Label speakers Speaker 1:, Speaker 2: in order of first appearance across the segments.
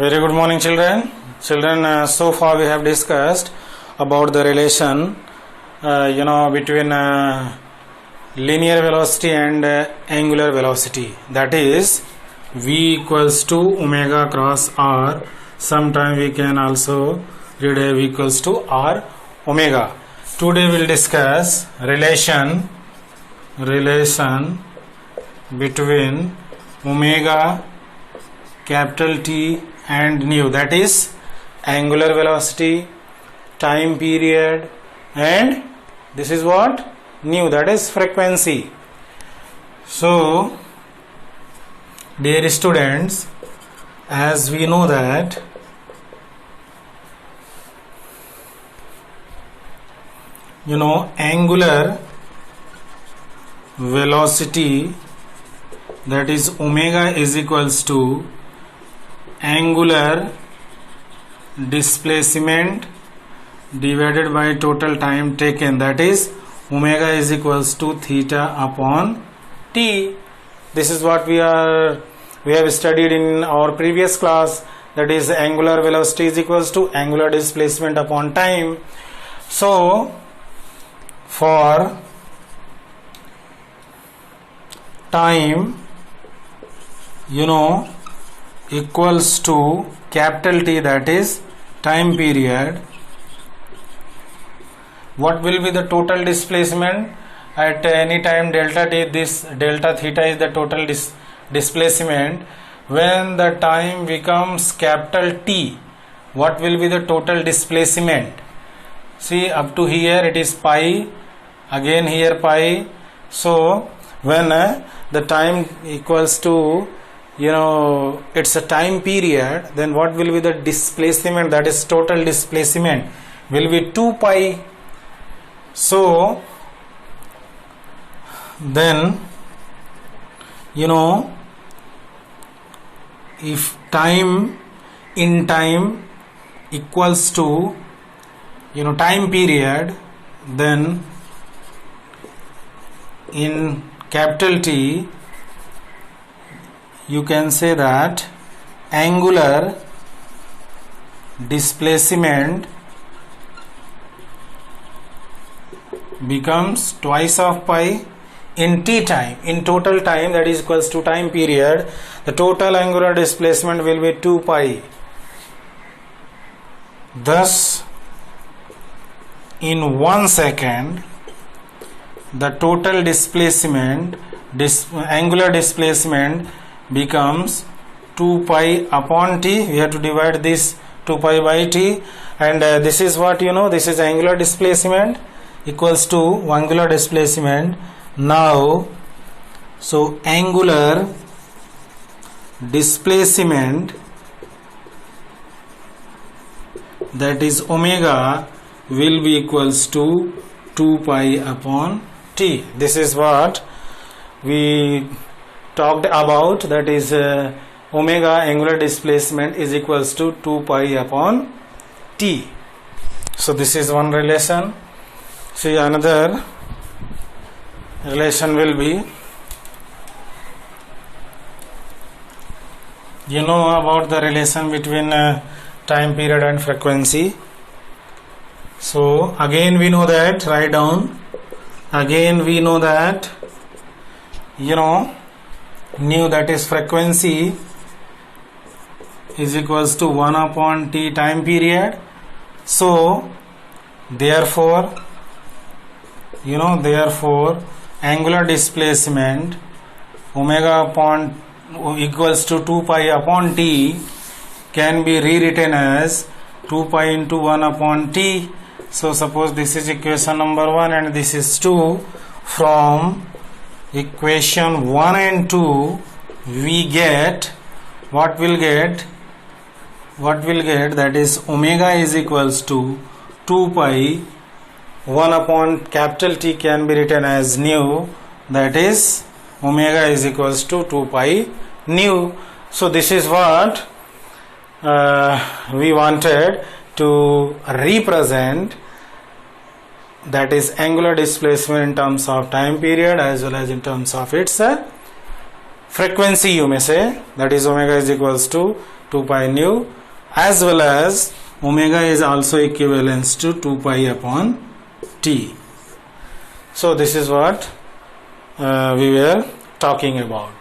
Speaker 1: Very good morning, children. So far we have discussed about the relation, between linear velocity and angular velocity. That is, v equals to omega cross r. Sometime we can also read v equals to r omega. Today we will discuss relation between omega capital T and nu, that is angular velocity, time period, and this is what? Nu, that is frequency. So dear students, as we know that angular velocity, that is omega, is equals to angular displacement divided by total time taken, that is omega is equals to theta upon t. This is what we have studied in our previous class, that is angular velocity is equals to angular displacement upon time. So for time equals to capital T, that is time period, what will be the total displacement at any time delta t? This delta theta is the total displacement. When the time becomes capital T, what will be the total displacement? See, up to here it is pi, again here pi. So when the time equals to it's a time period, then what will be the displacement, that is total displacement, will be 2 pi. So then if time equals to time period, then in capital T you can say that angular displacement becomes twice of pi in t time, in total time, that is equals to time period, the total angular displacement will be 2 pi. Thus in 1 second the total displacement, angular displacement becomes 2 pi upon t. We have to divide this 2 pi by t, and this is what this is angular displacement equals to angular displacement. Now so angular displacement, that is omega, will be equals to 2 pi upon t. This is what we talked about, that is omega angular displacement is equals to 2 pi upon t. So this is one relation. See, another relation will be, about the relation between time period and frequency. So again we know that, write down, again we know that nu, that is frequency, is equals to 1 upon t time period. So therefore angular displacement omega upon equals to 2 pi upon t can be rewritten as 2 pi into 1 upon t. So suppose this is equation number 1 and this is 2. From equation 1 and 2 we get what will get, that is omega is equals to 2 pi, 1 upon capital T can be written as nu, that is omega is equals to 2 pi nu. So this is what we wanted to represent, that is angular displacement in terms of time period as well as in terms of its frequency, you may say, that is omega is equals to 2 pi nu, as well as omega is also equivalent to 2 pi upon t. So this is what we were talking about.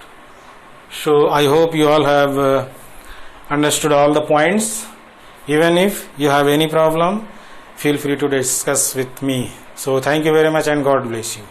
Speaker 1: So I hope you all have understood all the points. Even if you have any problem, feel free to discuss with me. So thank you very much and God bless you.